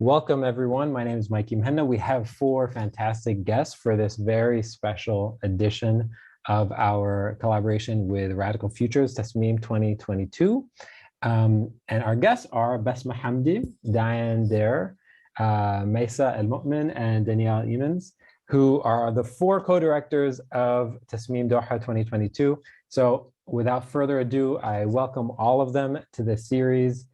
Welcome, everyone. My name is Mikey Mhenna. We have four fantastic guests for this very special edition of our collaboration with Radical Futures, Tasmeem 2022. And our guests are Basma Hamdy, Diane Derr, Maysaa Al-Mumin, and Denielle Emans, who are the four co-directors of Tasmeem Doha 2022. So without further ado, I welcome all of them to this series.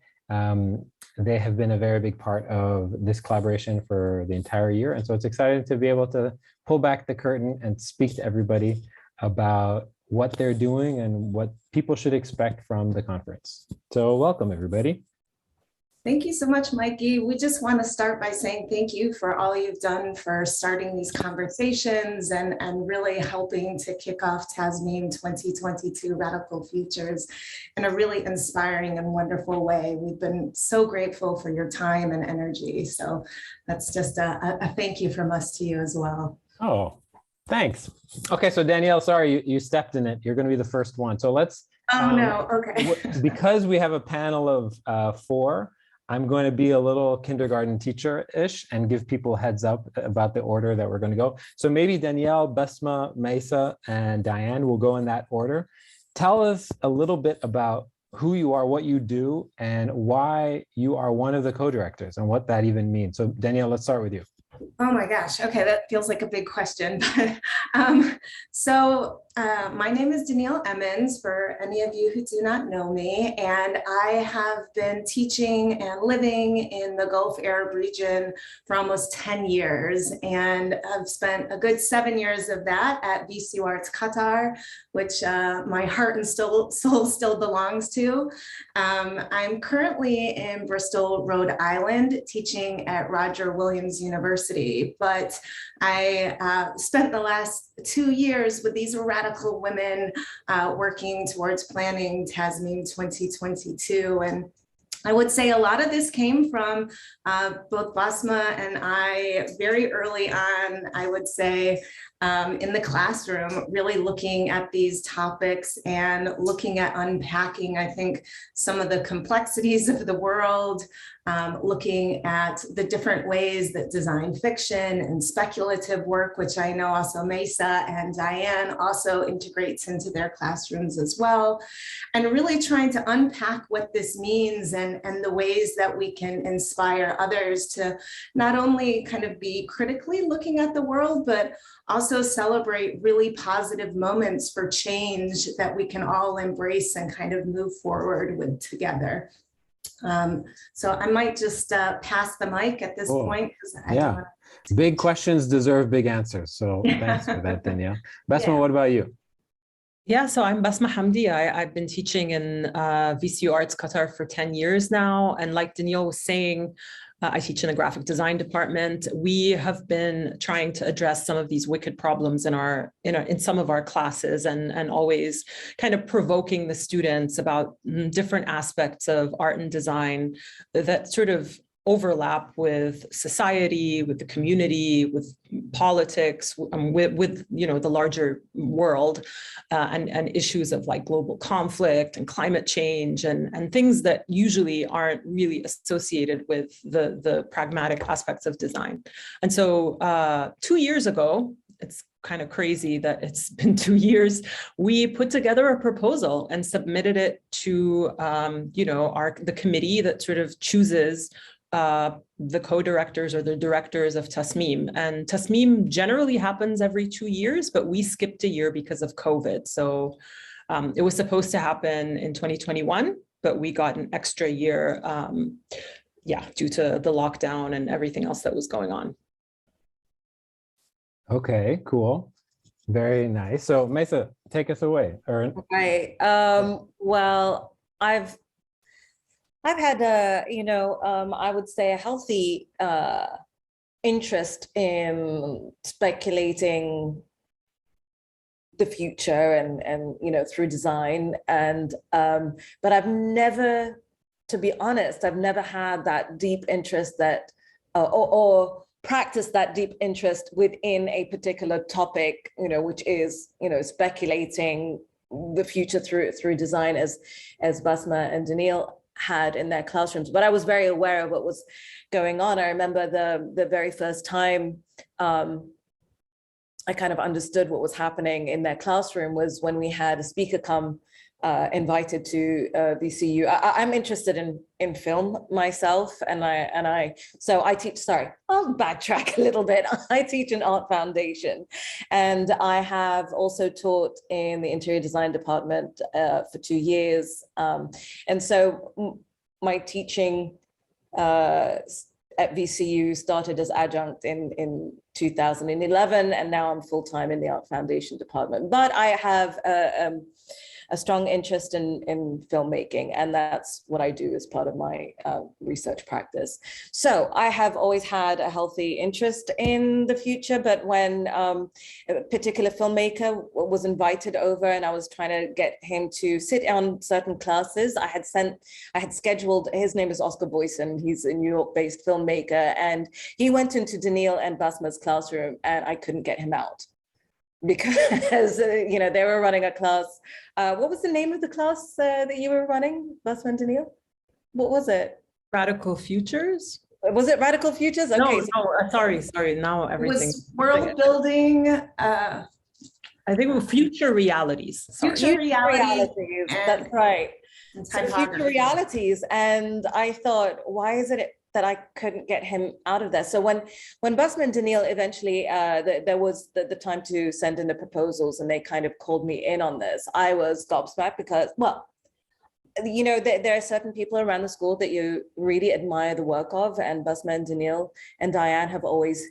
They have been a very big part of this collaboration for the entire year. And so it's exciting to be able to pull back the curtain and speak to everybody about what they're doing and what people should expect from the conference. So welcome, everybody. Thank you so much, Mikey. We just want to start by saying thank you for all you've done for starting these conversations and really helping to kick off Tasmeem 2022 Radical Futures in a really inspiring and wonderful way. We've been so grateful for your time and energy. So that's just a thank you from us to you as well. Oh, thanks. Okay, so Danielle, sorry, you stepped in it. You're going to be the first one. So let's... Oh, no, okay. Because we have a panel of four, I'm going to be a little kindergarten teacher-ish and give people a heads up about the order that we're going to go. So maybe Danielle, Basma, Maysaa, and Diane will go in that order. Tell us a little bit about who you are, what you do, and why you are one of the co-directors and what that even means. So Danielle, let's start with you. Oh my gosh. Okay, that feels like a big question. But my name is Denielle Emans, for any of you who do not know me, and I have been teaching and living in the Gulf Arab region for almost 10 years, and I've spent a good 7 years of that at VCU Arts Qatar, which my heart and soul still belongs to. I'm currently in Bristol, Rhode Island, teaching at Roger Williams University, but I spent the last 2 years with these radical women working towards planning Tasmeem 2022. And I would say a lot of this came from both Basma and I very early on, I would say, in the classroom, really looking at these topics and looking at unpacking, I think, some of the complexities of the world, looking at the different ways that design fiction and speculative work, which I know also Maysaa and Diane also integrates into their classrooms as well, and really trying to unpack what this means and the ways that we can inspire others to not only kind of be critically looking at the world, but also celebrate really positive moments for change that we can all embrace and kind of move forward with together. So I might just pass the mic at this point. Yeah, big questions deserve big answers. So thanks for that, Danielle. Basma, what about you? Yeah, so I'm Basma Hamdy. I've been teaching in VCU Arts Qatar for 10 years now. And like Danielle was saying, I teach in the graphic design department. We have been trying to address some of these wicked problems in some of our classes and always kind of provoking the students about different aspects of art and design that sort of overlap with society, with the community, with politics, with the larger world, and issues of like global conflict and climate change and things that usually aren't really associated with the pragmatic aspects of design. And so 2 years ago, it's kind of crazy that it's been 2 years, we put together a proposal and submitted it to the committee that sort of chooses the co-directors or the directors of Tasmeem. And Tasmeem generally happens every 2 years, but we skipped a year because of COVID. So it was supposed to happen in 2021, but we got an extra year, due to the lockdown and everything else that was going on. Okay, cool. Very nice. So Maysaa, take us away. Right. Well, I've had I would say a healthy interest in speculating the future and through design but I've never, to be honest, I've never had that deep interest that or practice that deep interest within a particular topic, which is speculating the future through design as Basma and Denielle had in their classrooms, but I was very aware of what was going on. I remember the very first time I kind of understood what was happening in their classroom was when we had a speaker come invited to VCU. I'm interested in film myself, so I teach. Sorry, I'll backtrack a little bit. I teach an art foundation, and I have also taught in the interior design department for 2 years, and so my teaching at VCU started as adjunct in 2011, and now I'm full-time in the art foundation department. But I have a strong interest in filmmaking, and that's what I do as part of my research practice. So I have always had a healthy interest in the future, but when a particular filmmaker was invited over and I was trying to get him to sit on certain classes, I had scheduled, his name is Oscar Boyson, he's a New York-based filmmaker, and he went into Denielle and Basma's classroom and I couldn't get him out. Because they were running a class. What was the name of the class that you were running, Basma and Denielle? What was it? Radical Futures? Was it Radical Futures? Okay, no, sorry. Now everything. It was world building. I think it was future realities. Future realities. That's right. So future realities, and I thought, why is it that I couldn't get him out of there? So when Basma and Denielle eventually, there was the time to send in the proposals and they kind of called me in on this, I was gobsmacked because, well, there are certain people around the school that you really admire the work of, and Basma and Denielle and Diane have always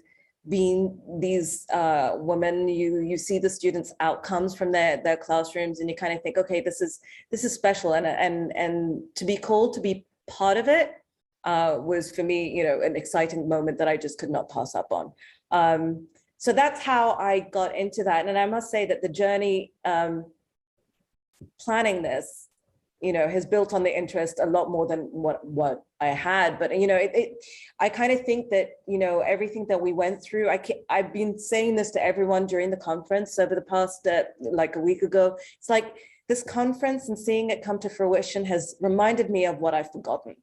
been these women. You see the students' outcomes from their classrooms and you kind of think, okay, this is special, and to be called to be part of it was for me, an exciting moment that I just could not pass up on. So that's how I got into that. And I must say that the journey planning this, has built on the interest a lot more than what I had. But, I kind of think that, everything that we went through, I've been saying this to everyone during the conference over the past, like a week ago, it's like this conference and seeing it come to fruition has reminded me of what I've forgotten.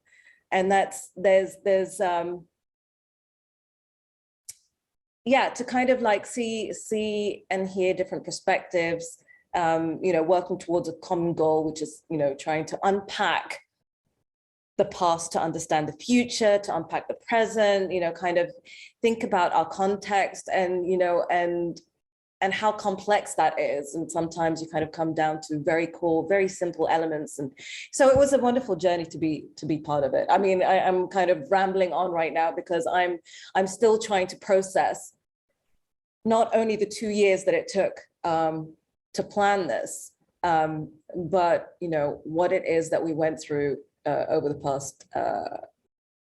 And that's, there's to kind of like see and hear different perspectives, working towards a common goal, which is, trying to unpack the past to understand the future, to unpack the present, kind of think about our context and, and how complex that is. And sometimes you kind of come down to very core, very simple elements. And so it was a wonderful journey to be part of it. I mean, I'm kind of rambling on right now because I'm still trying to process not only the 2 years that it took to plan this, but, what it is that we went through over the past,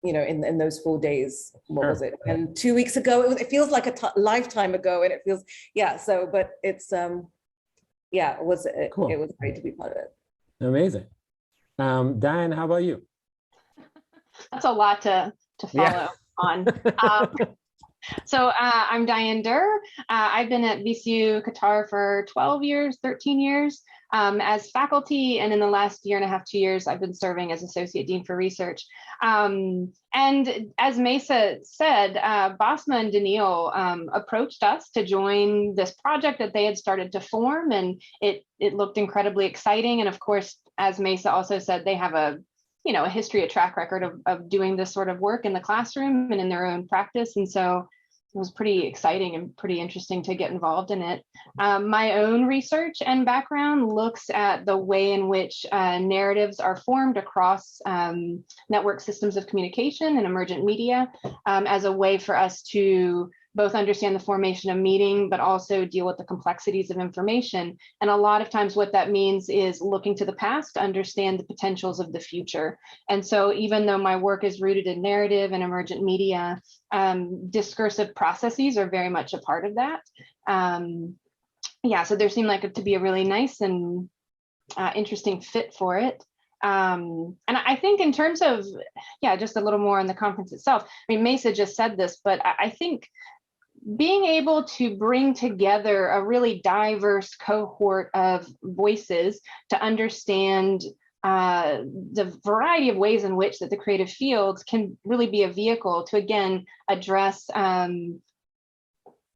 in those 4 days. What was it? And 2 weeks ago, it feels like a lifetime ago, and it feels, but it's, cool. It was great to be part of it. Amazing. Diane, how about you? That's a lot to follow on. So I'm Diane Derr. I've been at VCU Qatar for 12 years, 13 years as faculty. And in the last year and a half, 2 years, I've been serving as Associate Dean for Research. And as Maysaa said, Basma and Denielle approached us to join this project that they had started to form. And it looked incredibly exciting. And of course, as Maysaa also said, they have a history, a track record of doing this sort of work in the classroom and in their own practice. And so it was pretty exciting and pretty interesting to get involved in it. My own research and background looks at the way in which narratives are formed across network systems of communication and emergent media as a way for us to both understand the formation of meaning, but also deal with the complexities of information. And a lot of times what that means is looking to the past to understand the potentials of the future. And so even though my work is rooted in narrative and emergent media, discursive processes are very much a part of that. So there seemed like it to be a really nice and interesting fit for it. And I think in terms of, just a little more on the conference itself, I mean, Maysaa just said this, but I think being able to bring together a really diverse cohort of voices to understand the variety of ways in which that the creative fields can really be a vehicle to, again, address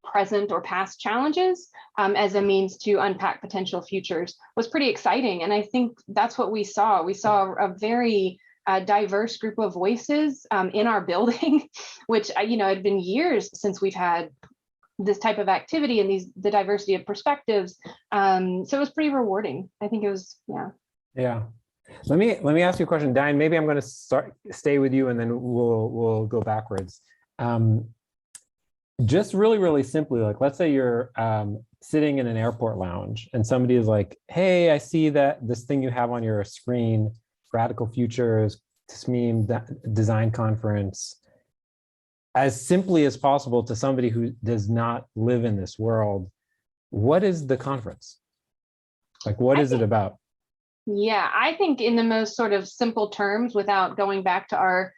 present or past challenges as a means to unpack potential futures was pretty exciting. And I think that's what we saw. We saw a very diverse group of voices in our building, which, it had been years since we've had this type of activity and the diversity of perspectives. So it was pretty rewarding. I think it was, yeah. Yeah. Let me ask you a question, Diane. Maybe I'm going to stay with you, and then we'll go backwards. Just really, really simply, like, let's say you're sitting in an airport lounge and somebody is like, hey, I see that this thing you have on your screen, Radical Futures, Tasmeem Design Conference, as simply as possible to somebody who does not live in this world. What is the conference? Like, what is it about? Yeah, I think in the most sort of simple terms, without going back to our,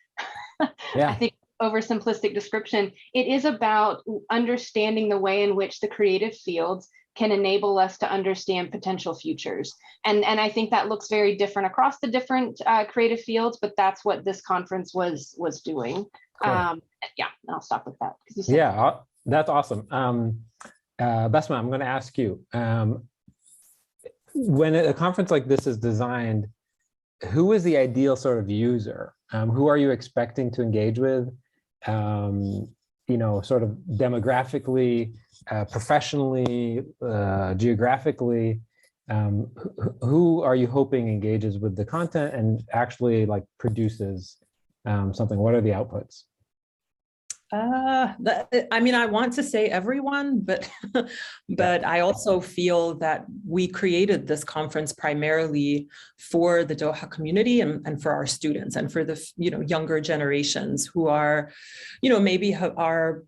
I think, oversimplistic description, it is about understanding the way in which the creative fields can enable us to understand potential futures. And I think that looks very different across the different creative fields, but that's what this conference was doing. Cool. Yeah, I'll stop with that. Yeah, that's awesome. Basma, I'm going to ask you, when a conference like this is designed, who is the ideal sort of user? Who are you expecting to engage with? Sort of demographically, professionally, geographically, who are you hoping engages with the content and actually like produces something? What are the outputs? I want to say everyone, but I also feel that we created this conference primarily for the Doha community and for our students and for the younger generations who are, maybe are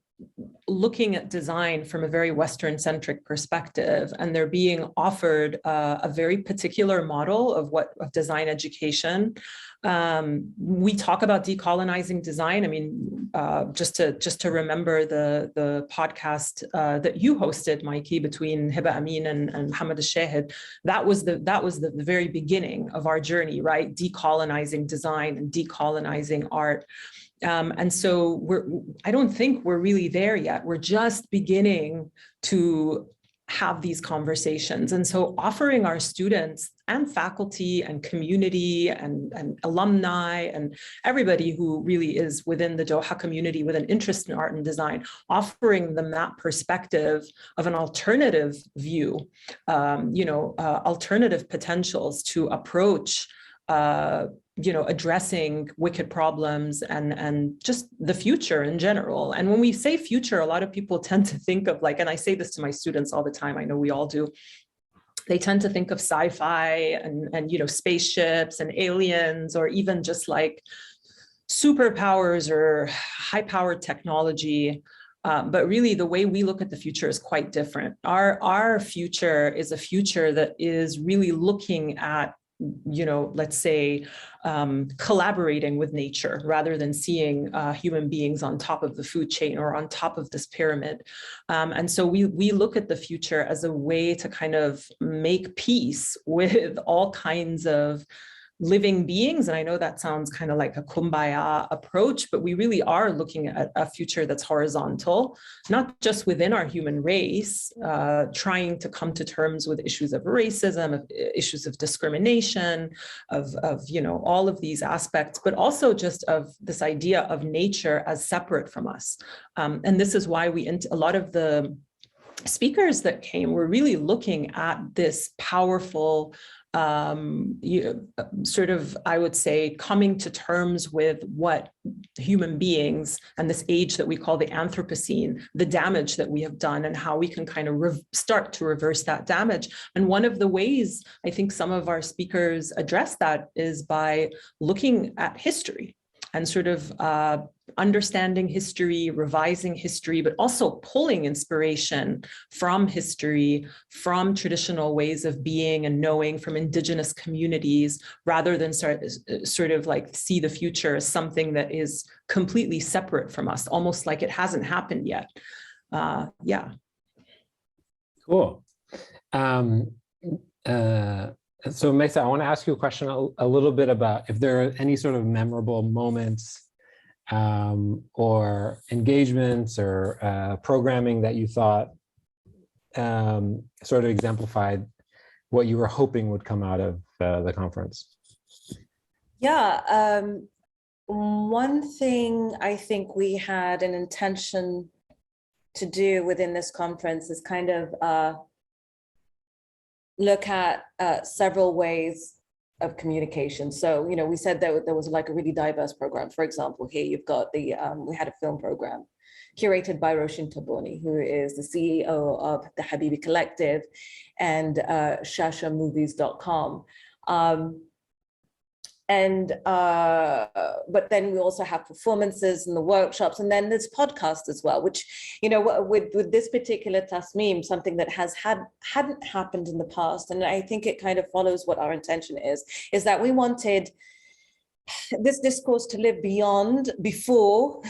looking at design from a very Western-centric perspective, and they're being offered a very particular model of design education. We talk about decolonizing design. I mean, just to remember the podcast that you hosted, Mikey, between Hiba Amin and Hamad Al-Shahid, that was the very beginning of our journey, right? Decolonizing design and decolonizing art. And so I don't think we're really there yet. We're just beginning to have these conversations. And so offering our students and faculty and community and alumni and everybody who really is within the Doha community with an interest in art and design, offering them that perspective of an alternative view, alternative potentials to approach addressing wicked problems and just the future in general. And when we say future, a lot of people tend to think of and I say this to my students all the time, I know we all do, they tend to think of sci-fi and spaceships and aliens, or even just like superpowers or high-powered technology. But really, the way we look at the future is quite different. Our future is a future that is really looking at let's say, collaborating with nature rather than seeing human beings on top of the food chain or on top of this pyramid. And so we look at the future as a way to kind of make peace with all kinds of living beings. And I know that sounds kind of like a kumbaya approach, but we really are looking at a future that's horizontal, not just within our human race, trying to come to terms with issues of racism, of issues of discrimination, of all of these aspects, but also just of this idea of nature as separate from us. And this is why a lot of the speakers that came were really looking at this powerful sort of, I would say, coming to terms with what human beings and this age that we call the Anthropocene, the damage that we have done and how we can kind of start to reverse that damage. And one of the ways I think some of our speakers address that is by looking at history and sort of understanding history, revising history, but also pulling inspiration from history, from traditional ways of being and knowing, from indigenous communities, rather than sort of like see the future as something that is completely separate from us, almost like it hasn't happened yet. Yeah. Cool. So Maysaa, I want to ask you a question a little bit about if there are any sort of memorable moments or engagements or programming that you thought sort of exemplified what you were hoping would come out of the conference. Yeah, one thing I think we had an intention to do within this conference is kind of look at several ways of communication. So, you know, we said that there was like a really diverse program. For example, here you've got the, we had a film program curated by Roshin Taboni, who is the CEO of the Habibi Collective and shashamovies.com. But then we also have performances and the workshops, and then there's podcast as well, which, you know, with this particular Tasmeem, something that hadn't happened in the past, and I think it kind of follows what our intention is that we wanted this discourse to live beyond, before,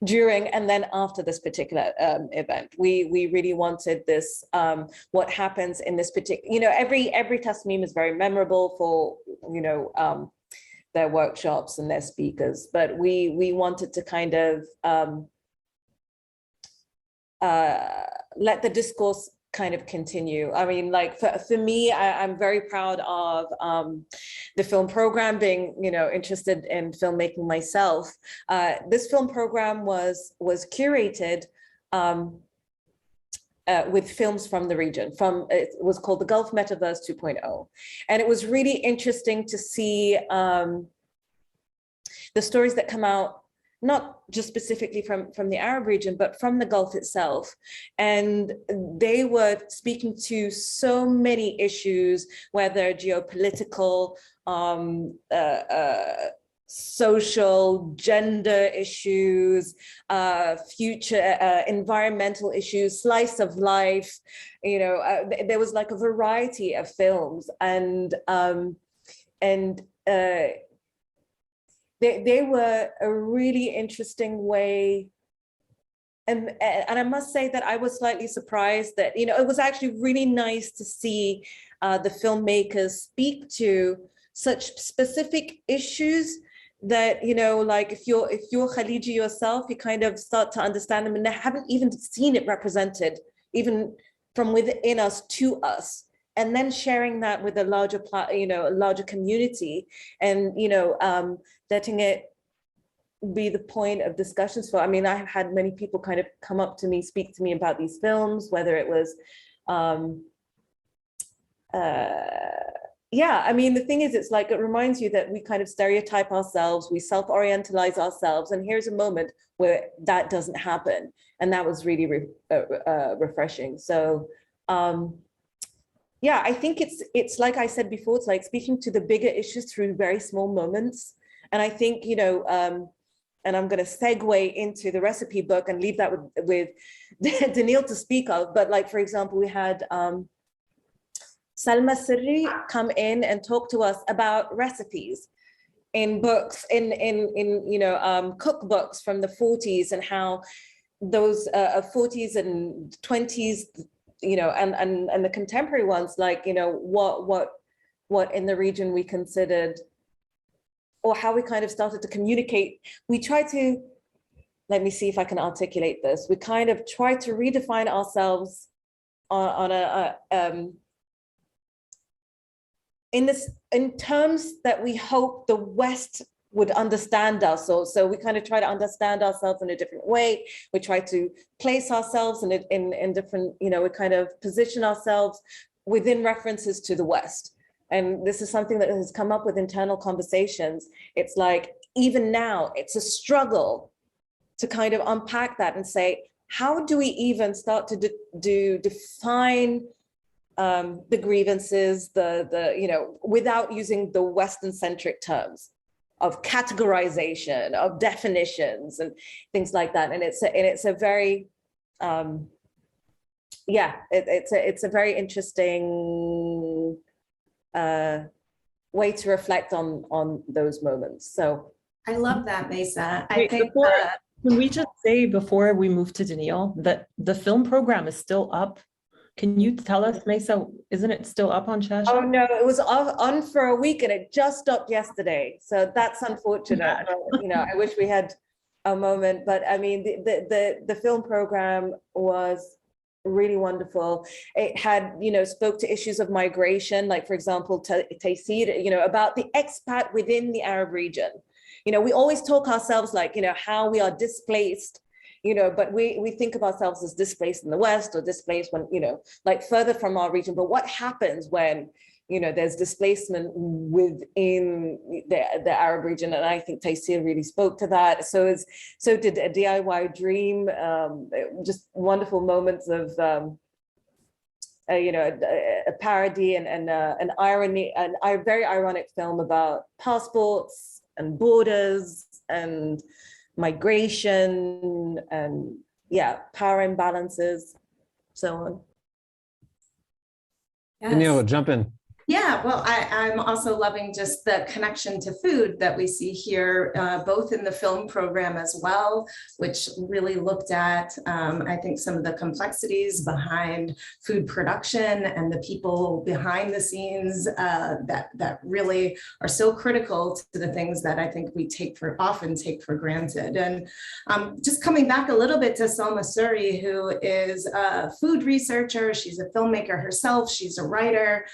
during, and then after this particular event. We really wanted this, what happens in this particular, you know, every Tasmeem is very memorable for, you know, their workshops and their speakers, but we wanted to kind of let the discourse kind of continue. I mean, like for me, I'm very proud of the film program, being, you know, interested in filmmaking myself. This film program was curated with films from the region. It was called the Gulf Metaverse 2.0. And it was really interesting to see the stories that come out, not just specifically from the Arab region, but from the Gulf itself. And they were speaking to so many issues, whether geopolitical, social, gender issues, future, environmental issues, slice of life. You know, there was like a variety of films, and they were a really interesting way. And I must say that I was slightly surprised that, you know, it was actually really nice to see the filmmakers speak to such specific issues that, you know, like if you're Khaliji yourself, you kind of start to understand them and they haven't even seen it represented, even from within us to us. And then sharing that with a larger, you know, a larger community, and, you know, letting it be the point of discussions for. I mean, I have had many people kind of come up to me, speak to me about these films, whether it was, yeah, I mean, the thing is, it's like, it reminds you that we kind of stereotype ourselves, we self-orientalize ourselves, and here's a moment where that doesn't happen. And that was really refreshing. So, yeah, I think it's like I said before, it's like speaking to the bigger issues through very small moments. And I think, you know, and I'm going to segue into the recipe book and leave that with Denielle to speak of. But like, for example, we had Salma Sirri come in and talk to us about recipes in books, in you know, cookbooks from the 40s, and how those 40s and 20s, you know, and the contemporary ones, like, you know, what in the region we considered, or how we kind of started to communicate. We try to, let me see if I can articulate this. We kind of try to redefine ourselves on in terms that we hope the West would understand us. So we kind of try to understand ourselves in a different way. We try to place ourselves in different, you know, we kind of position ourselves within references to the West. And this is something that has come up with internal conversations. It's like, even now, it's a struggle to kind of unpack that and say, how do we even start to define the grievances, you know, without using the Western-centric terms of categorization, of definitions, and things like that. And it's a very, yeah, it's a very interesting way to reflect on those moments. So I love that, Maysaa. I Wait, think can we just say, before we move to Denielle, that the film program is still up Can you tell us, Maysaa, isn't it still up on Shasha? Oh no, it was on for a week and it just stopped yesterday. So that's unfortunate. But, I wish we had a moment, but I mean, the film program was really wonderful. It had, spoke to issues of migration, like for example, Taysir, about the expat within the Arab region. We always talk ourselves like, how we are displaced, but we think of ourselves as displaced in the West or displaced when, like further from our region. But what happens when, there's displacement within the Arab region? And I think Taysir really spoke to that. So did a DIY Dream, just wonderful moments of, a parody and an irony, and a very ironic film about passports and borders and migration and power imbalances, so on. Yes. Denielle, jump in. Yeah, well, I'm also loving just the connection to food that we see here, both in the film program as well, which really looked at, I think, some of the complexities behind food production and the people behind the scenes that really are so critical to the things that I think we often take for granted. And just coming back a little bit to Salma Suri, who is a food researcher, she's a filmmaker herself, she's a writer,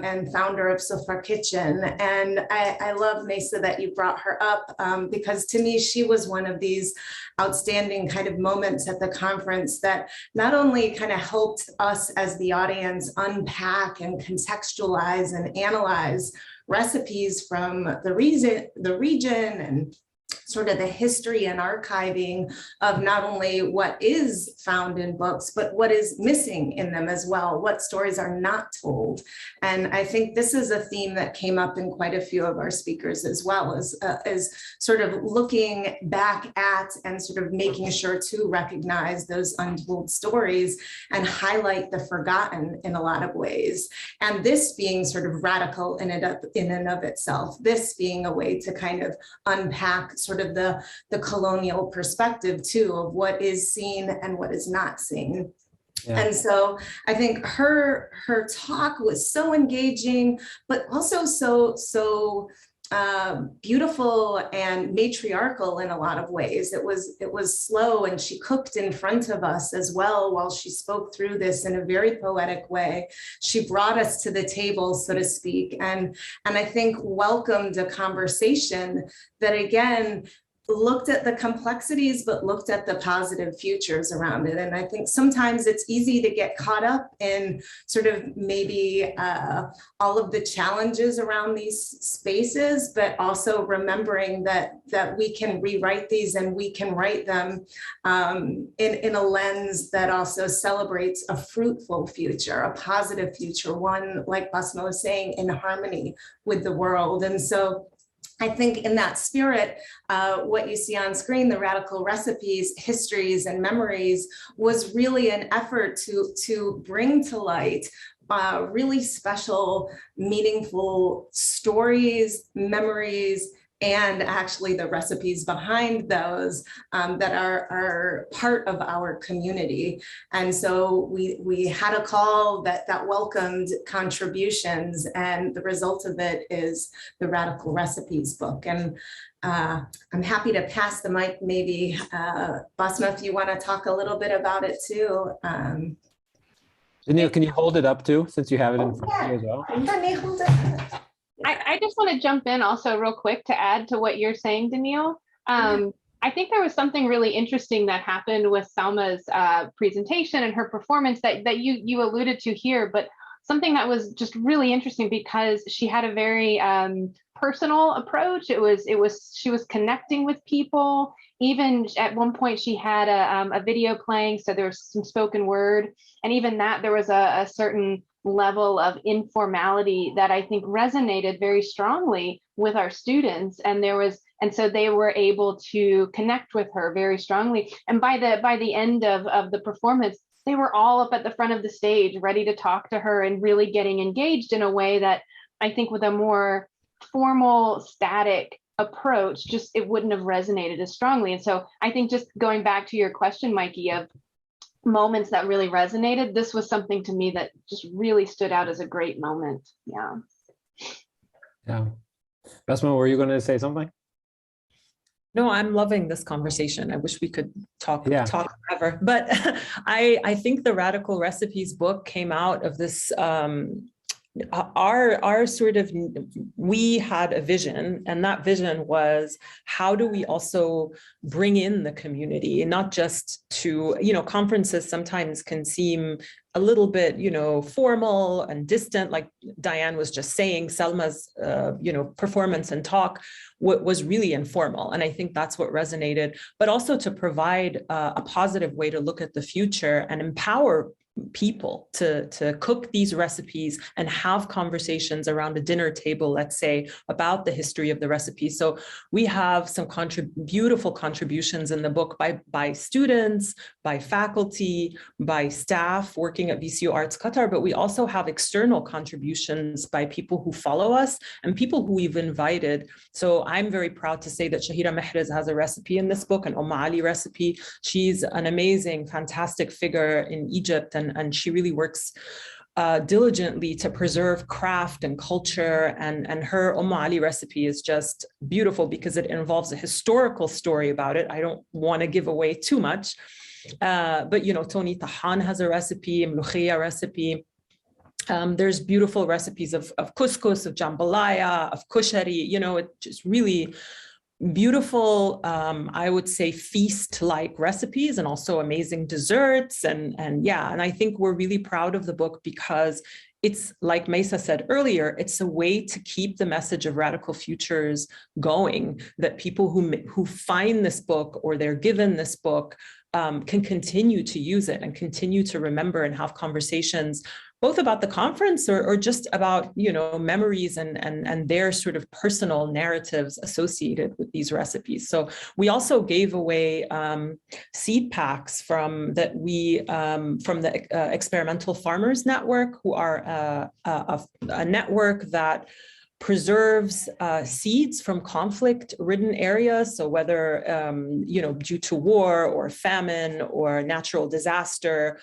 and founder of Sofar Kitchen. And I love, Maysaa, that you brought her up because to me, she was one of these outstanding kind of moments at the conference that not only kind of helped us as the audience unpack and contextualize and analyze recipes from the region and sort of the history and archiving of not only what is found in books, but what is missing in them as well, what stories are not told. And I think this is a theme that came up in quite a few of our speakers as well, as sort of looking back at and sort of making sure to recognize those untold stories and highlight the forgotten in a lot of ways. And this being sort of radical in and of itself, this being a way to kind of unpack sort of the colonial perspective too of what is seen and what is not seen. Yeah. And so I think her talk was so engaging, but also so beautiful and matriarchal in a lot of ways. It was slow, and she cooked in front of us as well while she spoke through this in a very poetic way. She brought us to the table, so to speak, and I think welcomed a conversation that again looked at the complexities, but looked at the positive futures around it. And I think sometimes it's easy to get caught up in sort of maybe all of the challenges around these spaces, but also remembering that we can rewrite these and we can write them in a lens that also celebrates a fruitful future, a positive future, one, like Basma was saying, in harmony with the world. And so I think in that spirit, what you see on screen, the radical recipes, histories, and memories, was really an effort to bring to light really special, meaningful stories, memories, and actually the recipes behind those that are part of our community. And so we had a call that welcomed contributions, and the result of it is the Radical Recipes book. And I'm happy to pass the mic, maybe Basma, if you want to talk a little bit about it too. Denielle, can you hold it up too, since you have it in front of you as well? Let me hold it up. I just want to jump in also real quick to add to what you're saying, Denielle. I think there was something really interesting that happened with Salma's presentation and her performance that you alluded to here, but something that was just really interesting because she had a very personal approach. She was connecting with people. Even at one point she had a video playing, so there was some spoken word, and even that there was a certain level of informality that I think resonated very strongly with our students, and so they were able to connect with her very strongly. And by the end of the performance, they were all up at the front of the stage, ready to talk to her and really getting engaged in a way that I think with a more formal, static approach, just it wouldn't have resonated as strongly. And so I think just going back to your question, Mikey, of moments that really resonated, this was something to me that just really stood out as a great moment. Yeah. Yeah. Basma, were you going to say something? No, I'm loving this conversation. I wish we could talk forever. But I think the Radical Recipes book came out of this our sort of, we had a vision, and that vision was, how do we also bring in the community, not just to, conferences sometimes can seem a little bit, formal and distant, like Diane was just saying. Selma's, performance and talk was really informal. And I think that's what resonated, but also to provide a positive way to look at the future and empower people to cook these recipes and have conversations around a dinner table, let's say, about the history of the recipes. So we have some beautiful contributions in the book by students, by faculty, by staff working at VCU Arts Qatar, but we also have external contributions by people who follow us and people who we've invited. So I'm very proud to say that Shahira Mehrez has a recipe in this book, an Ali recipe. She's an amazing, fantastic figure in Egypt, and she really works diligently to preserve craft and culture. And her Ali recipe is just beautiful because it involves a historical story about it. I don't want to give away too much, but Tony Tahan has a recipe, Mlukhia recipe. There's beautiful recipes of couscous, of jambalaya, of kushari. It's just really beautiful, I would say, feast-like recipes, and also amazing desserts. And I think we're really proud of the book because it's, like Maysaa said earlier, it's a way to keep the message of Radical Futures going, that people who find this book or they're given this book can continue to use it and continue to remember and have conversations both about the conference or just about, memories and their sort of personal narratives associated with these recipes. So we also gave away seed packs from the Experimental Farmers Network, who are a network that preserves seeds from conflict-ridden areas. So whether, due to war or famine or natural disaster,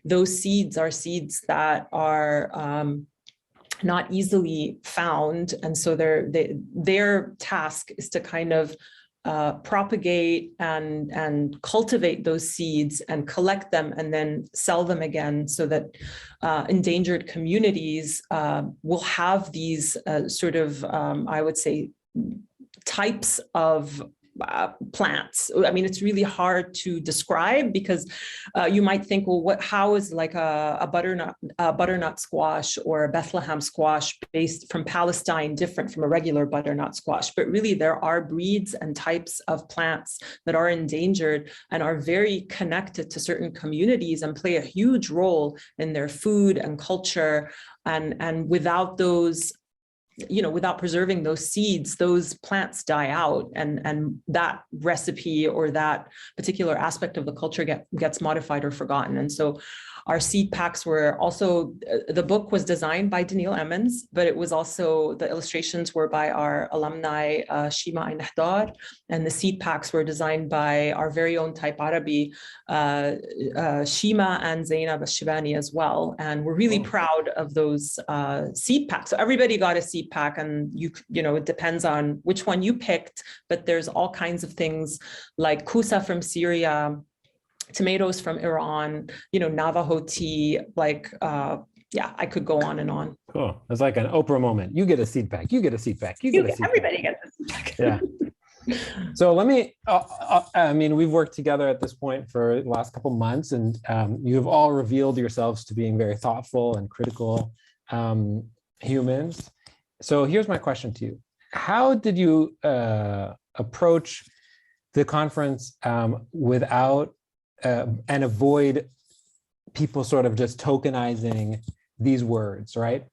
those seeds are seeds that are not easily found. And so their task is to kind of propagate and cultivate those seeds and collect them and then sell them again, so that endangered communities will have these I would say, types of plants. I mean, it's really hard to describe because you might think, well, how is like a butternut squash or a Bethlehem squash based from Palestine different from a regular butternut squash? But really, there are breeds and types of plants that are endangered and are very connected to certain communities and play a huge role in their food and culture. And without those, without preserving those seeds, those plants die out, and that recipe or that particular aspect of the culture gets modified or forgotten. And so our seed packs were also, the book was designed by Denielle Emans, but it was also, the illustrations were by our alumni, Shima Nahdar, and the seed packs were designed by our very own Type Arabi, Shima and Zainab Al-Shibani as well. And we're really proud of those seed packs. So everybody got a seed pack, and it depends on which one you picked, but there's all kinds of things like kusa from Syria, tomatoes from Iran, Navajo tea, I could go on and on. Cool. It's like an Oprah moment. You get a seed pack, you get a seed pack, everybody gets a seed pack. Yeah. So let me, we've worked together at this point for the last couple months, and you've all revealed yourselves to being very thoughtful and critical humans. So here's my question to you. How did you approach the conference without and avoid people sort of just tokenizing these words, right?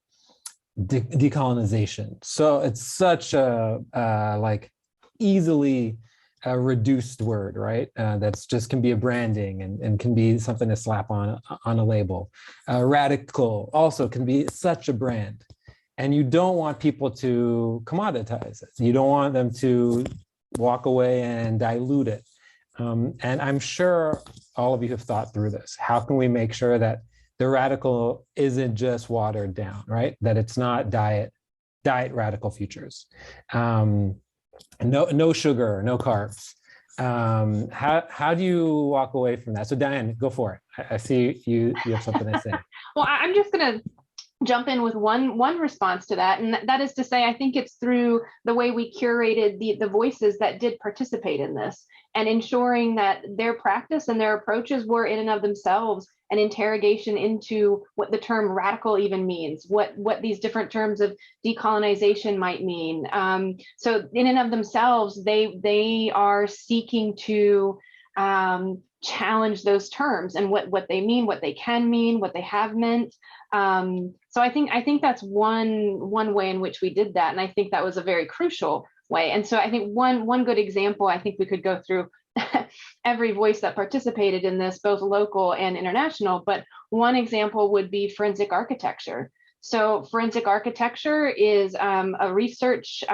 Decolonization. So it's such a easily reduced word, right? That's just can be a branding and can be something to slap on a label. Radical also can be such a brand, and you don't want people to commoditize it. You don't want them to walk away and dilute it. And I'm sure all of you have thought through this. How can we make sure that the radical isn't just watered down, right? That it's not diet radical futures. No sugar, no carbs. How do you walk away from that? So Diane, go for it. I see you have something to say. Well, I'm just going to jump in with one response to that, and that is to say, I think it's through the way we curated the voices that did participate in this, and ensuring that their practice and their approaches were in and of themselves an interrogation into what the term radical even means, what these different terms of decolonization might mean. So in and of themselves, they are seeking to challenge those terms and what they mean, what they can mean, what they have meant. So I think that's one way in which we did that, and I think that was a very crucial way. And so I think one good example, I think we could go through every voice that participated in this, both local and international, but one example would be forensic architecture. So forensic architecture is a research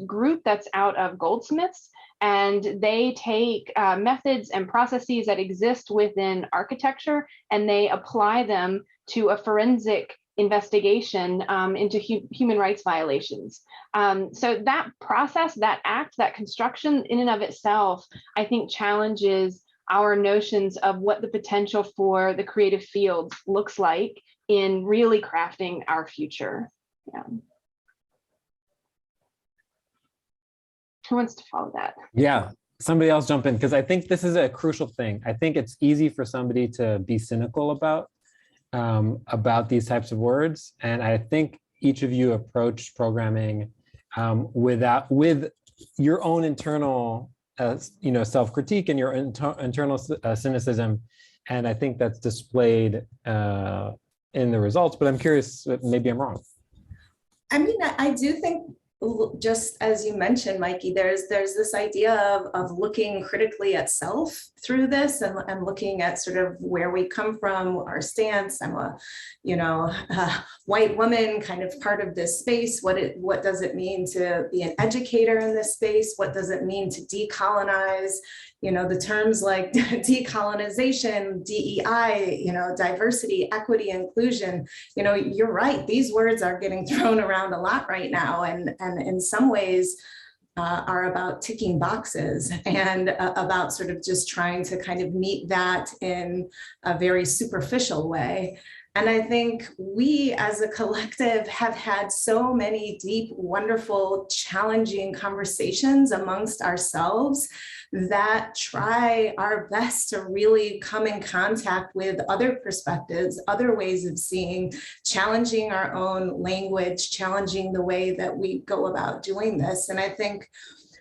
group that's out of Goldsmiths, and they take methods and processes that exist within architecture and they apply them to a forensic investigation into human rights violations. So that process, that act, that construction in and of itself, I think challenges our notions of what the potential for the creative fields looks like in really crafting our future. Yeah. Who wants to follow that? Yeah, somebody else jump in, because I think this is a crucial thing. I think it's easy for somebody to be cynical about these types of words. And I think each of you approached programming with your own internal self-critique and your internal cynicism. And I think that's displayed in the results, but I'm curious, maybe I'm wrong. I mean, I do think, just as you mentioned, Mikey, there's this idea of looking critically at self through this and looking at sort of where we come from, our stance. I'm a white woman, kind of part of this space. What does it mean to be an educator in this space? What does it mean to decolonize? The terms like decolonization, DEI, diversity, equity, inclusion, you're right. These words are getting thrown around a lot right now. And in some ways are about ticking boxes and about sort of just trying to kind of meet that in a very superficial way. And I think we as a collective have had so many deep, wonderful, challenging conversations amongst ourselves that try our best to really come in contact with other perspectives, other ways of seeing, challenging our own language, challenging the way that we go about doing this. And I think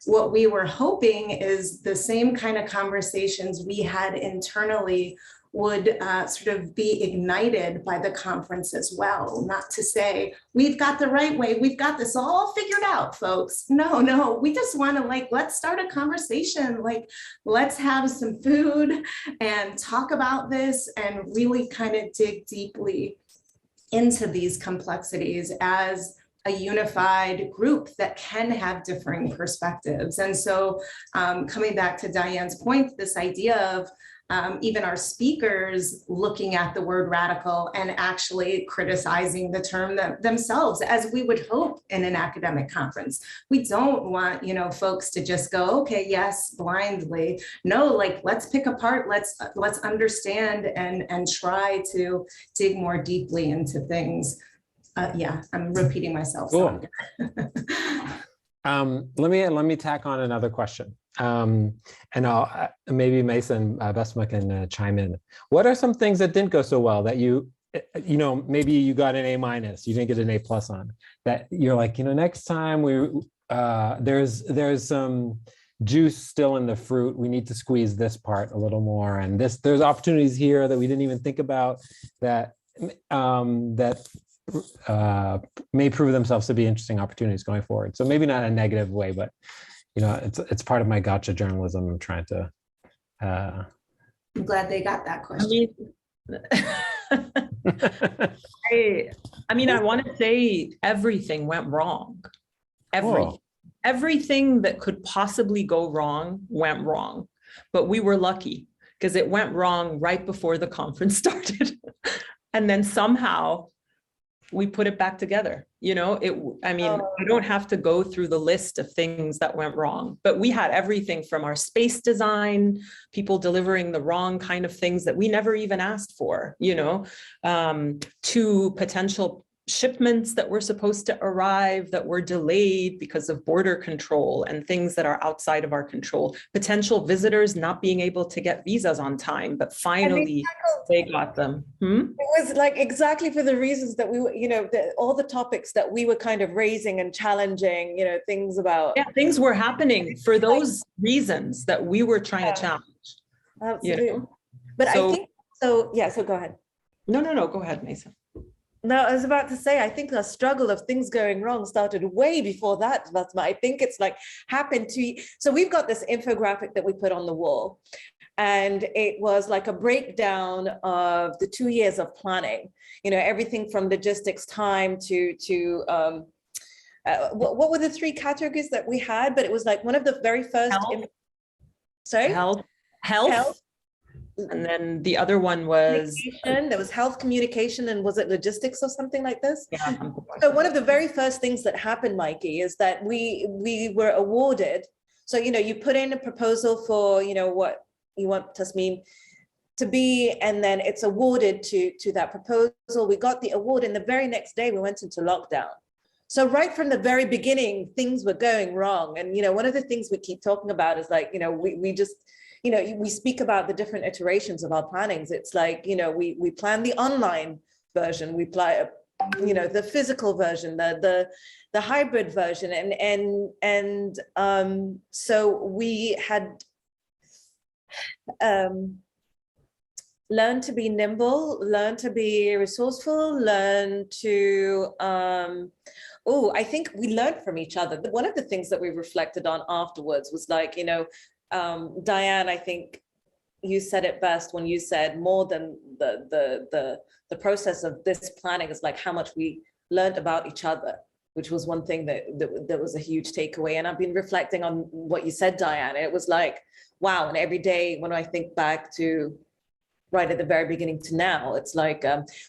what we were hoping is the same kind of conversations we had internally would sort of be ignited by the conference as well. Not to say, we've got the right way, we've got this all figured out, folks. No, we just want to let's start a conversation. Let's have some food and talk about this and really kind of dig deeply into these complexities as a unified group that can have differing perspectives. And so coming back to Diane's point, this idea of even our speakers looking at the word radical and actually criticizing the term themselves, as we would hope in an academic conference. We don't want, folks to just go, okay, yes, blindly. No, let's pick apart, let's understand and try to dig more deeply into things. Yeah, I'm repeating myself. Cool. Let me tack on another question. And I'll maybe Maysaa and Basma can chime in. What are some things that didn't go so well that maybe you got an A-, you didn't get an A+ on, that you're like, next time there's some juice still in the fruit. We need to squeeze this part a little more. And there's opportunities here that we didn't even think about that may prove themselves to be interesting opportunities going forward. So maybe not in a negative way, but it's part of my gotcha journalism. I'm trying to. I'm glad they got that question. I want to say everything went wrong. Everything that could possibly go wrong went wrong, but we were lucky. because it went wrong right before the conference started. And then somehow we put it back together. I mean, I don't have to go through the list of things that went wrong, but we had everything from our space design, people delivering the wrong kind of things that we never even asked for, to potential shipments that were supposed to arrive that were delayed because of border control and things that are outside of our control, potential visitors not being able to get visas on time, but finally they got them. It was like exactly for the reasons that we were, all the topics that we were kind of raising and challenging, things about. Yeah, things were happening for those reasons that we were trying to challenge. Absolutely. But I think, so go ahead. No, go ahead, Maysaa. No, I was about to say, I think the struggle of things going wrong started way before that, Basma. I think it's like happened to, so we've got this infographic that we put on the wall, and it was like a breakdown of the 2 years of planning, everything from logistics, time to what were the 3 categories that we had? But it was like one of the very first. Health. And then the other one was there was health, communication, and was it logistics or something like this? Yeah. So one of the very first things that happened, Mikey, is that we were awarded. So you put in a proposal for what you want Tasmeem to be, and then it's awarded to that proposal. We got the award, and the very next day we went into lockdown. So right from the very beginning, things were going wrong. And one of the things we keep talking about is like we just. We speak about the different iterations of our plannings. It's like, we plan the online version, we plan, the physical version, the hybrid version. And so we had learned to be nimble, learn to be resourceful, learn to, I think we learned from each other. One of the things that we reflected on afterwards was like, Diane, I think you said it best when you said more than the process of this planning is like how much we learned about each other, which was one thing that was a huge takeaway. And I've been reflecting on what you said, Diane. And it was like, wow. And every day when I think back to right at the very beginning to now, it's like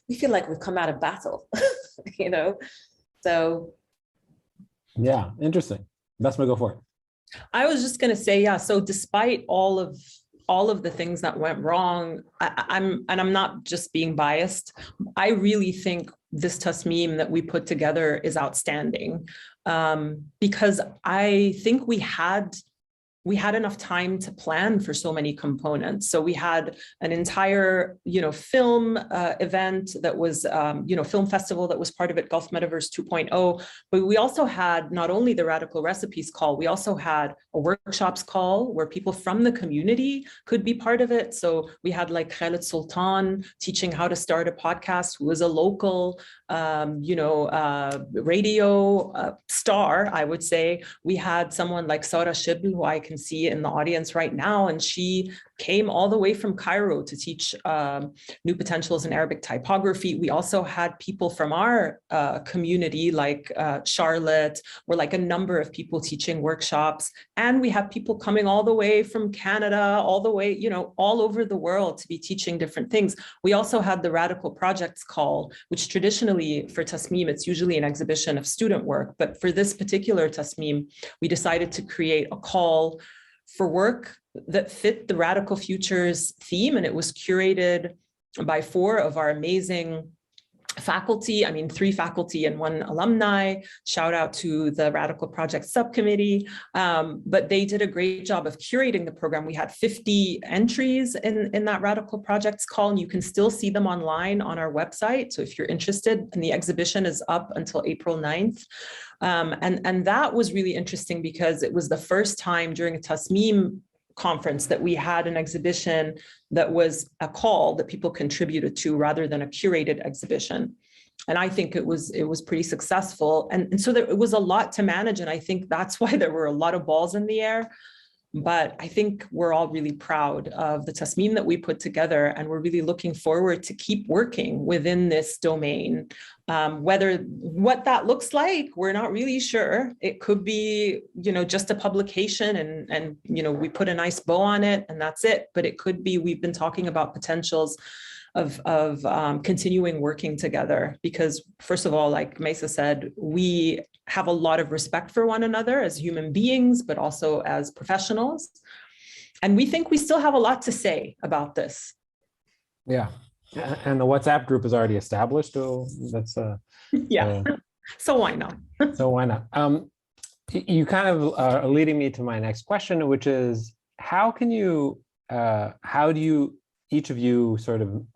we feel like we've come out of battle, So. Yeah, interesting. Basma, go for it. I was just going to say, so despite all of the things that went wrong, I'm not just being biased. I really think this Tasmeem that we put together is outstanding, because I think we had enough time to plan for so many components. So we had an entire, film event that was, film festival that was part of it, Gulf Metaverse 2.0. But we also had not only the Radical Recipes call, we also had a workshops call where people from the community could be part of it. So we had like Khaled Sultan teaching how to start a podcast, who was a local, radio star, I would say. We had someone like Sara Shibl, who I can see in the audience right now, and she came all the way from Cairo to teach new potentials in Arabic typography. We also had people from our community like Charlotte, or like a number of people teaching workshops. And we have people coming all the way from Canada, all the way, all over the world to be teaching different things. We also had the Radical Projects call, which traditionally for Tasmeem, it's usually an exhibition of student work. But for this particular Tasmeem, we decided to create a call for work that fit the Radical Futures theme. And it was curated by 4 of our amazing faculty, 3 faculty and 1 alumni. Shout out to the Radical Project Subcommittee. But they did a great job of curating the program. We had 50 entries in that Radical Projects call, and you can still see them online on our website. So if you're interested, and the exhibition is up until April 9th. And that was really interesting because it was the first time during a Tasmeem conference that we had an exhibition that was a call that people contributed to rather than a curated exhibition. And I think it was pretty successful. And so it was a lot to manage. And I think that's why there were a lot of balls in the air. But I think we're all really proud of the Tasmeem that we put together, and we're really looking forward to keep working within this domain. What that looks like, we're not really sure. It could be, just a publication and we put a nice bow on it and that's it. But it could be, we've been talking about potentials of continuing working together, because first of all, like Maysaa said, we have a lot of respect for one another as human beings, but also as professionals. And we think we still have a lot to say about this. Yeah. And the WhatsApp group is already established. So that's yeah. So why not? So why not? You kind of are leading me to my next question, which is how do you, each of you sort of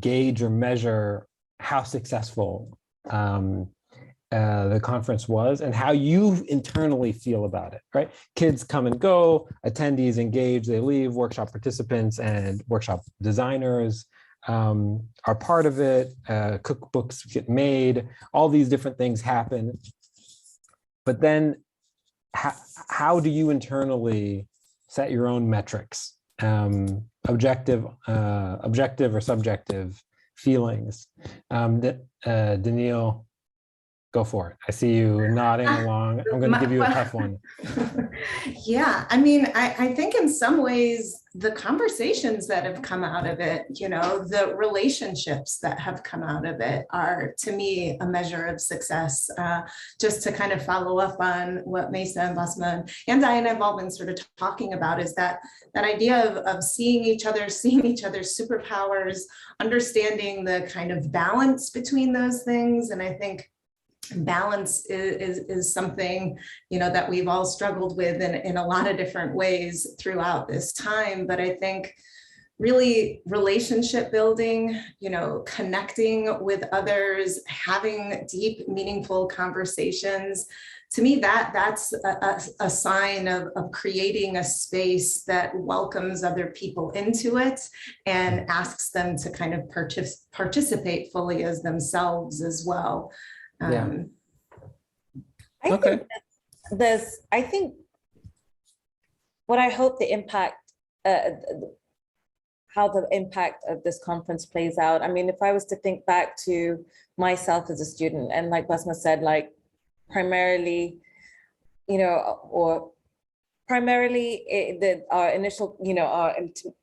gauge or measure how successful the conference was and how you internally feel about it, right? Kids come and go, attendees engage, they leave, workshop participants and workshop designers are part of it, cookbooks get made, all these different things happen. But then how do you internally set your own metrics, objective or subjective feelings? Denielle, go for it. I see you nodding along. I'm going to give you a tough one. Yeah, I mean, I think in some ways, the conversations that have come out of it, the relationships that have come out of it are, to me, a measure of success. Just to kind of follow up on what Maysaa and Basma and Diane have all been sort of talking about, is that idea of seeing each other's superpowers, understanding the kind of balance between those things. And I think balance is something, that we've all struggled with in a lot of different ways throughout this time. But I think really relationship building, connecting with others, having deep, meaningful conversations, to me, that's a sign of creating a space that welcomes other people into it and asks them to kind of participate fully as themselves as well. I think what I hope the impact, how the impact of this conference plays out. I mean, if I was to think back to myself as a student, and like Basma said, like primarily, our initial,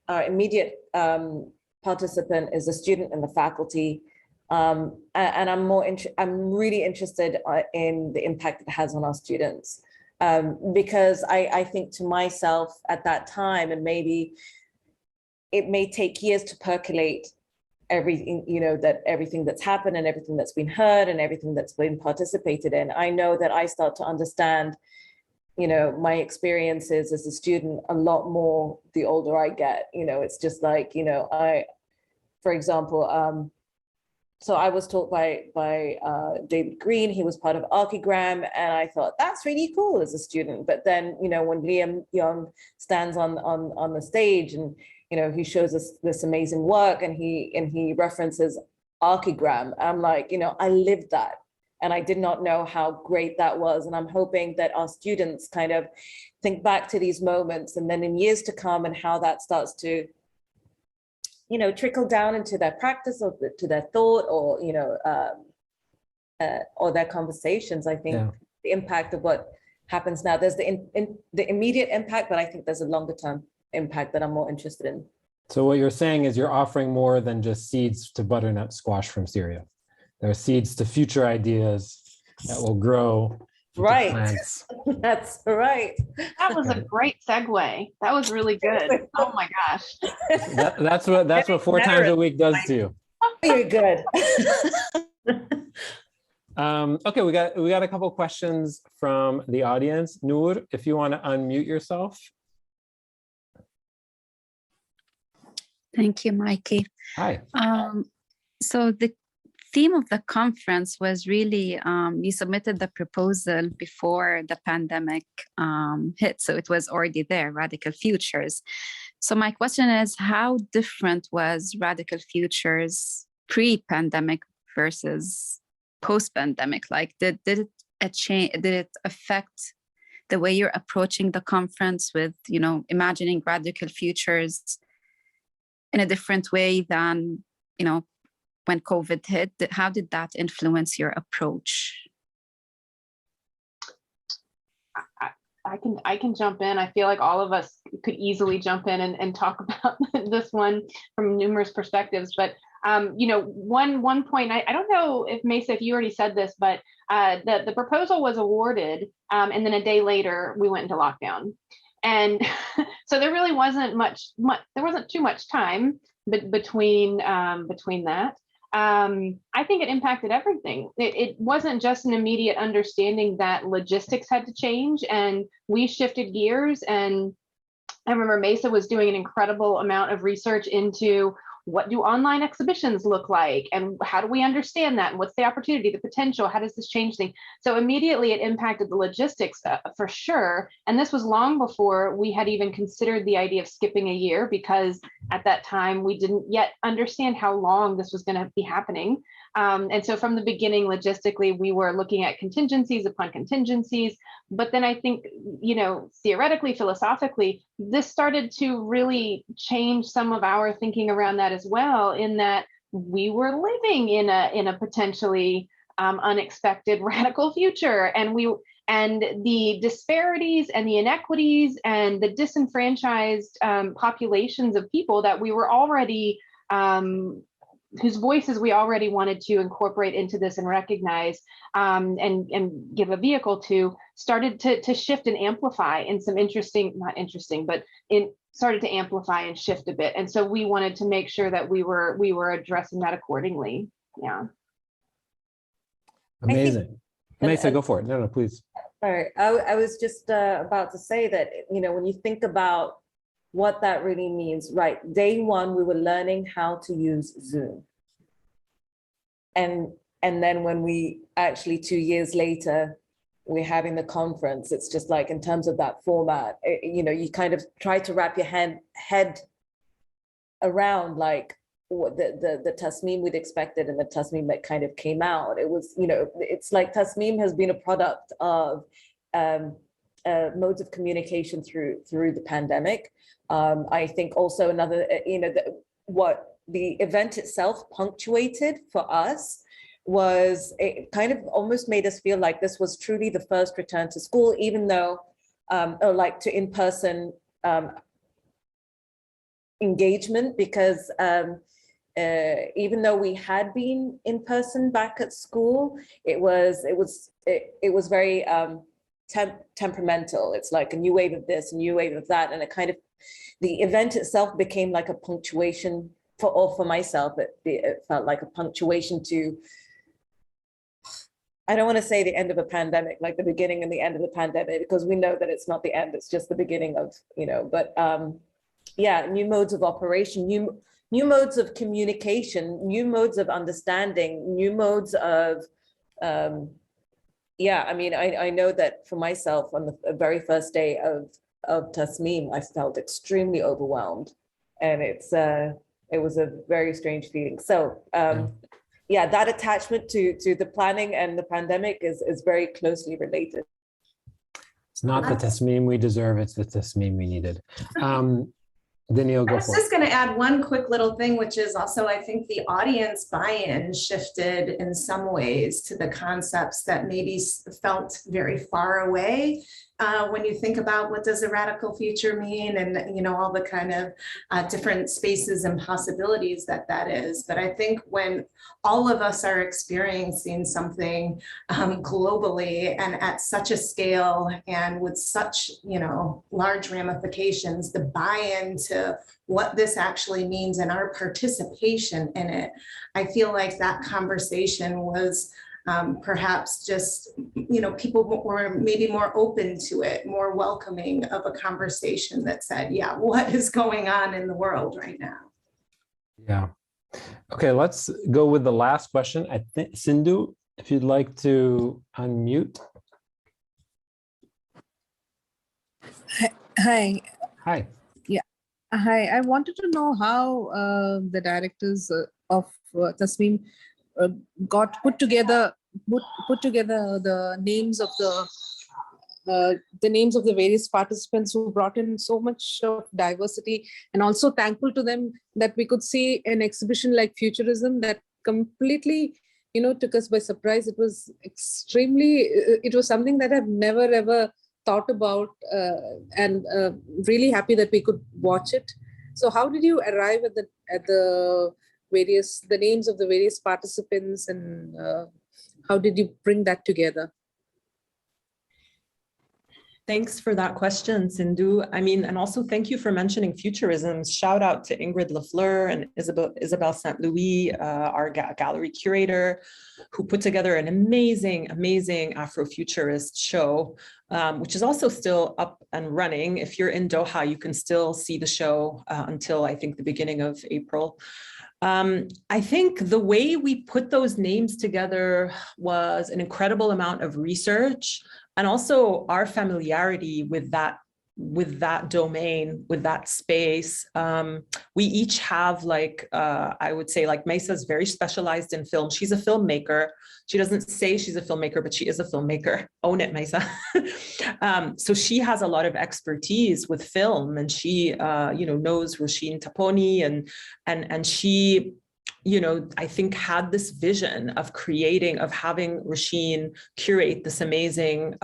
our immediate participant is a student and the faculty. And I'm really interested in the impact it has on our students, because I think to myself at that time, and maybe it may take years to percolate everything, that everything that's happened and everything that's been heard and everything that's been participated in. I know that I start to understand, my experiences as a student a lot more the older I get. It's just like, for example, so I was taught by David Green. He was part of Archigram, and I thought that's really cool as a student. But then, when Liam Young stands on the stage and he shows us this amazing work, and he references Archigram, I'm like, I lived that, and I did not know how great that was. And I'm hoping that our students kind of think back to these moments, and then in years to come, and how that starts to trickle down into their practice or to their thought, or or their conversations. I think the impact of what happens now, there's the immediate impact, but I think there's a longer term impact that I'm more interested in. So what you're saying is you're offering more than just seeds to butternut squash from Syria. There are seeds to future ideas that will grow. Right. Plants. That's right. That was a great segue. That was really good. Oh my gosh. That's what 4 times a week does to you. Very good. Okay, we got a couple questions from the audience. Noor, if you want to unmute yourself. Thank you, Mikey. Hi. So the theme of the conference was really, you submitted the proposal before the pandemic hit, so it was already there, Radical Futures. So my question is, how different was Radical Futures pre-pandemic versus post-pandemic? Like, did it affect the way you're approaching the conference with, imagining radical futures in a different way than, when COVID hit? How did that influence your approach? I can jump in. I feel like all of us could easily jump in and talk about this one from numerous perspectives. But one point, I don't know if Maysaa, if you already said this, but the proposal was awarded, and then a day later we went into lockdown, and so there really wasn't there wasn't too much time between that. I think it impacted everything. It wasn't just an immediate understanding that logistics had to change, and we shifted gears. And I remember Maysaa was doing an incredible amount of research into what do online exhibitions look like, and how do we understand that, and what's the opportunity, the potential, how does this change things? So immediately it impacted the logistics for sure. And this was long before we had even considered the idea of skipping a year, because at that time we didn't yet understand how long this was going to be happening. And so from the beginning, logistically, we were looking at contingencies upon contingencies. But then I think, theoretically, philosophically, this started to really change some of our thinking around that as well, in that we were living in a potentially unexpected radical future. And the disparities and the inequities and the disenfranchised populations of people that we were already whose voices we already wanted to incorporate into this and recognize and give a vehicle to, started to shift and amplify in some started to amplify and shift a bit. And so we wanted to make sure that we were addressing that accordingly. Yeah. Amazing. Maysaa, go for it. No, please. All right. I was just about to say that, when you think about what that really means, right? Day one, we were learning how to use Zoom. And then when we actually 2 years later, we're having the conference, it's just like, in terms of that format, you kind of try to wrap your head around like what the Tasmeem we'd expected and the Tasmeem that kind of came out. It was, it's like Tasmeem has been a product of modes of communication through the pandemic. I think also another, what the event itself punctuated for us was, it kind of almost made us feel like this was truly the first return to school, even though, or like to in-person engagement, because even though we had been in person back at school, it was very temperamental. It's like a new wave of this, a new wave of that, and it kind of, the event itself became like a punctuation for myself. It felt like a punctuation to, I don't want to say the end of a pandemic, like the beginning and the end of the pandemic, because we know that it's not the end, it's just the beginning of, but yeah, new modes of operation, new modes of communication, new modes of understanding, new modes of, yeah, I mean, I know that for myself on the very first day of Tasmeem, I felt extremely overwhelmed, and it was a very strange feeling. So yeah, that attachment to the planning and the pandemic is very closely related. It's not the Tasmeem we deserve, it's the Tasmeem we needed. Denielle, go for it. I was just going to add one quick little thing, which is also, I think the audience buy-in shifted in some ways to the concepts that maybe felt very far away. When you think about what does a radical future mean, and all the kind of different spaces and possibilities that is. But I think when all of us are experiencing something globally and at such a scale and with such large ramifications, the buy-in to what this actually means and our participation in it, I feel like that conversation was perhaps just, people were maybe more open to it, more welcoming of a conversation that said, yeah, what is going on in the world right now? Yeah. Okay, let's go with the last question. I think, Sindhu, if you'd like to unmute. Hi. Hi. Yeah. Hi. I wanted to know how the directors of Tasmeem got put together the names of the names of the various participants who brought in so much of diversity, and also thankful to them that we could see an exhibition like Futurism that completely, took us by surprise. It was it was something that I've never ever thought about, and really happy that we could watch it. So how did you arrive at the names of the various participants, and how did you bring that together? Thanks for that question, Sindhu. I mean, and also thank you for mentioning Futurism. Shout out to Ingrid Lafleur and Isabel St. Louis, our gallery curator, who put together an amazing Afrofuturist show, which is also still up and running. If you're in Doha, you can still see the show until I think the beginning of April. I think the way we put those names together was an incredible amount of research, and also our familiarity with that domain, with that space. We each have I would say Maysaa is very specialized in film. She's a filmmaker. She doesn't say she's a filmmaker, but she is a filmmaker. Own it, Maysaa. So she has a lot of expertise with film, and she, knows Roisin Taponi, and she, I think had this vision of having Roisin curate this amazing,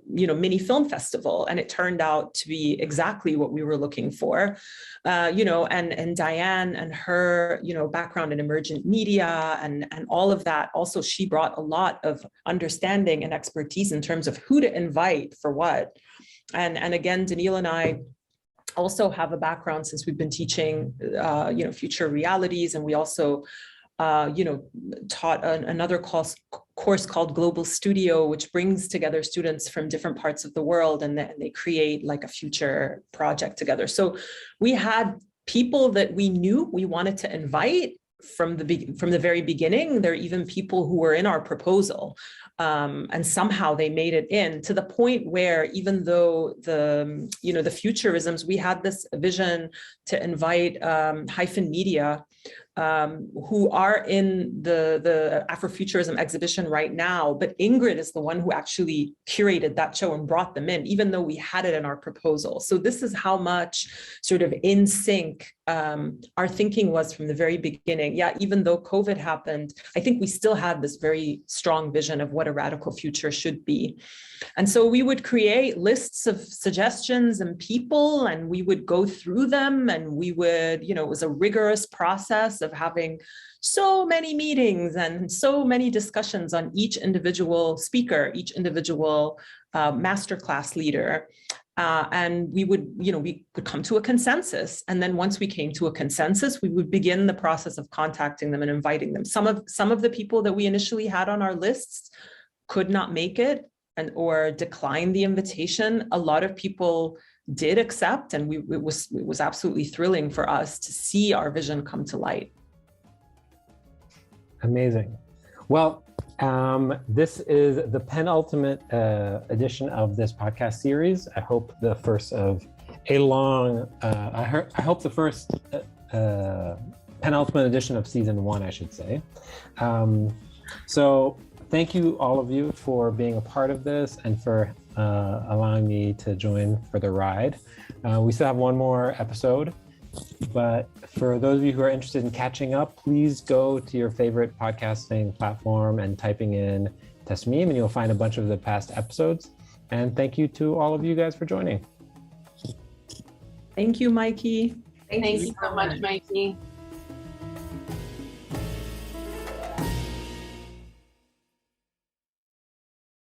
mini film festival. And it turned out to be exactly what we were looking for, and Diane and her, background in emergent media and all of that. Also, she brought a lot of understanding and expertise in terms of who to invite for what. And again, Denielle and I also have a background since we've been teaching, future realities, and we also, taught another course called Global Studio, which brings together students from different parts of the world, and they create a future project together. So we had people that we knew we wanted to invite from the very beginning. There are even people who were in our proposal, and somehow they made it in, to the point where, even though the Futurisms, we had this vision to invite Hyphen Media, who are in the Afrofuturism exhibition right now, but Ingrid is the one who actually curated that show and brought them in, even though we had it in our proposal. So this is how much sort of in sync our thinking was from the very beginning. Yeah, even though COVID happened, I think we still had this very strong vision of what a radical future should be. And so we would create lists of suggestions and people, and we would go through them, and we would, it was a rigorous process of having so many meetings and so many discussions on each individual speaker, each individual masterclass leader. And we would come to a consensus. And then once we came to a consensus, we would begin the process of contacting them and inviting them. Some of the people that we initially had on our lists could not make it or decline the invitation. A lot of people did accept, and it was absolutely thrilling for us to see our vision come to light. Amazing. Well, this is the penultimate edition of this podcast series. I hope the first of a long, I hope the first penultimate edition of season 1, I should say. So thank you, all of you, for being a part of this and for allowing me to join for the ride. We still have one more episode, but for those of you who are interested in catching up, please go to your favorite podcasting platform and typing in Tasmeem, and you'll find a bunch of the past episodes. And thank you to all of you guys for joining. Thank you, Mikey. Thank you so much, Mikey.